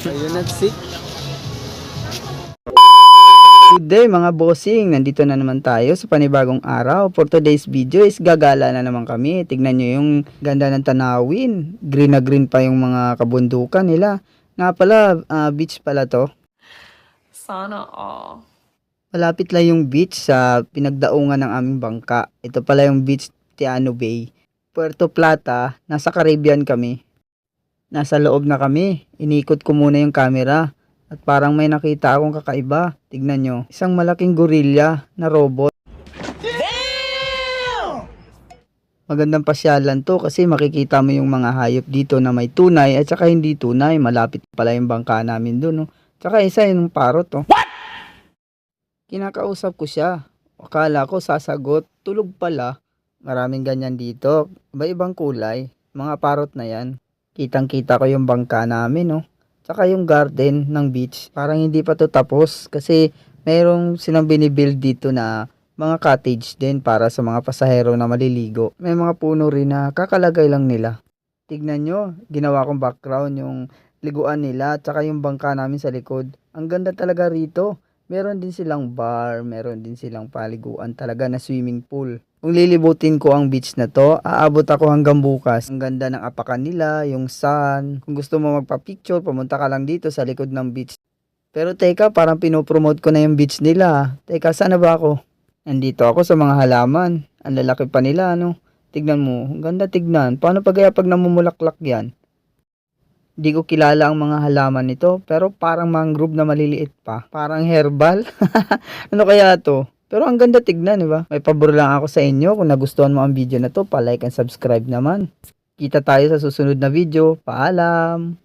Ayun at sick. Good day mga bossing, nandito na naman tayo sa panibagong araw. For today's video is gagala na naman kami. Tignan nyo yung ganda ng tanawin. Green na green pa yung mga kabundukan nila. Nga pala, beach pala to. Sana all. Malapit lang yung beach sa pinagdaungan ng aming bangka. Ito pala yung beach Tiano Bay. Puerto Plata, nasa Caribbean kami. Nasa loob na kami. Inikot ko muna yung camera. At parang may nakita akong kakaiba. Tignan nyo. Isang malaking gorilla na robot. Damn! Magandang pasyalan to kasi makikita mo yung mga hayop dito na may tunay at saka hindi tunay. Malapit pala yung bangka namin dun. No? Tsaka isa yung parot. Oh. What? Kinakausap ko siya. Akala ko sasagot. Tulog pala. Maraming ganyan dito. Iba-ibang kulay. Mga parot na yan. Kitang-kita ko yung bangka namin. No? Tsaka yung garden ng beach, parang hindi pa to tapos kasi mayroong silang binibuild dito na mga cottage din para sa mga pasahero na maliligo. May mga puno rin na kakalagay lang nila. Tignan nyo, ginawa kong background yung liguan nila tsaka yung bangka namin sa likod. Ang ganda talaga rito. Meron din silang bar, meron din silang paliguan talaga na swimming pool. Kung lilibutin ko ang beach na to, aabot ako hanggang bukas. Ang ganda ng apakan nila, yung sun. Kung gusto mo magpa-picture, pumunta ka lang dito sa likod ng beach. Pero teka, parang pinopromote ko na yung beach nila. Teka, saan na ba ako? Nandito ako sa mga halaman. Ang lalaki pa nila, ano? Tignan mo, ang ganda tignan. Paano pa kaya pag namumulaklak yan? Di ko kilala ang mga halaman nito, pero parang mangrove na maliliit pa. Parang herbal. Ano kaya to? Pero ang ganda tignan, di ba? May pabor lang ako sa inyo. Kung nagustuhan mo ang video na to, pa-like and subscribe naman. Kita tayo sa susunod na video. Paalam!